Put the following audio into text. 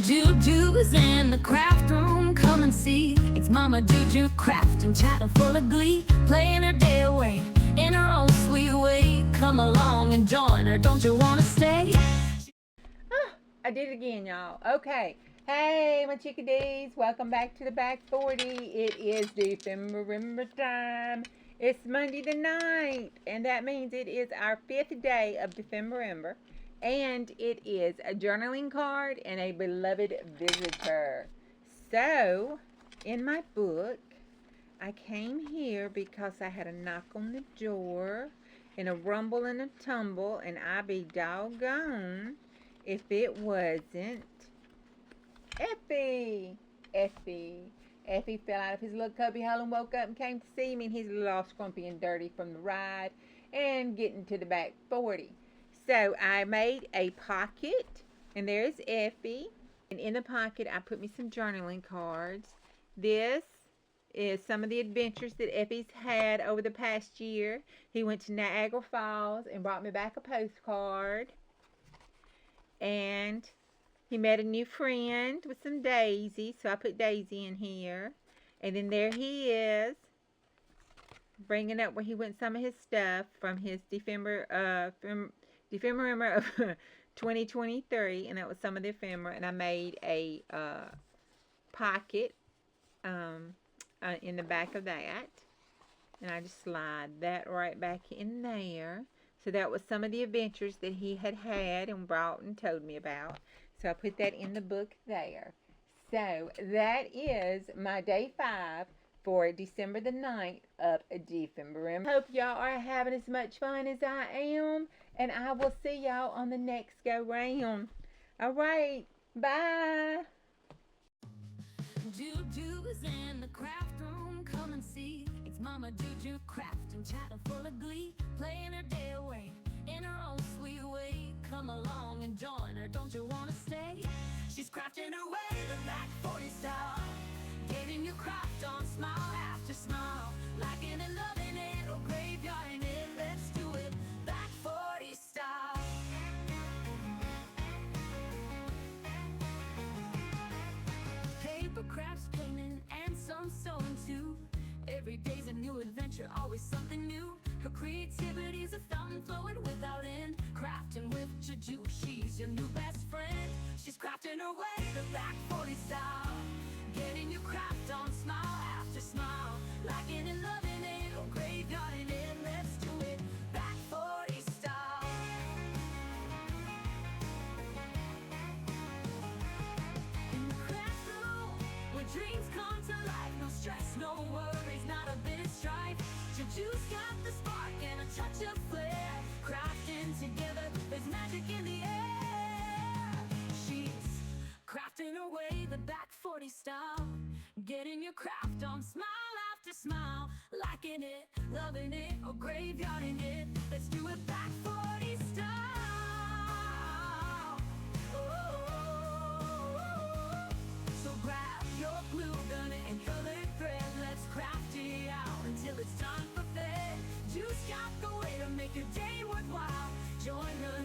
Juju's in the craft room, come and see. It's Mama Juju crafting, chatting full of glee, playing her day away in her own sweet way. Come along and join her, don't you wanna stay? I did it again, y'all. Okay. Hey, my chickadees. Welcome back to the back 40. It is December time. It's Monday the 9th, and that means it is our 5th day of December. And it is a journaling card and a beloved visitor. So, in my book, I came here because I had a knock on the door and a rumble and a tumble, and I be doggone if it wasn't Effie. Effie fell out of his little cubby hole and woke up and came to see me, and he's a little all scrumpy and dirty from the ride and getting to the back 40. So I made a pocket, and there's Effie. And in the pocket, I put me some journaling cards. This is some of the adventures that Effie's had over the past year. He went to Niagara Falls and brought me back a postcard. And he met a new friend with some Daisy, so I put Daisy in here. And then there he is, bringing up where he went some of his stuff from his December of 2023, and that was some of the ephemera. And I made a pocket in the back of that, and I just slide that right back in there. So that was some of the adventures that he had and brought and told me about. So I put that in the book there. So that is my day 5 for December the 9th of December. Hope y'all are having as much fun as I am, and I will see y'all on the next go round. All right, bye. Juju's in the craft room, come and see. It's Mama Juju crafting, chatting full of glee, playing her day away in her own sweet way. Come along and join her, don't you wanna stay? She's crafting her way the back 40 style, getting your craft on smile after smile, liking and loving it or graveyarding it. Let's do it back 40 style. Paper crafts, painting, and some sewing too. Every day's a new adventure, always something new. Her creativity's a fountain flowing without end. Crafting with Juju, she's your new best friend. She's crafting her way the back 40 style, getting your craft on smile after smile, liking and loving it or graveyarding it. Let's do it back 40 style. In the craft room, where dreams come to life, no stress, no worries, not a bit of strife. Juju's got the spark and a touch of flair. Crafting together, there's magic in the air. She's crafting her way the back 40 style, getting your craft on smile after smile, liking it, loving it, or graveyarding it. Let's do it back 40 style. So grab your glue gun and colored thread. Let's craft it out until it's done for bed. Juice got the way to make your day worthwhile. Join us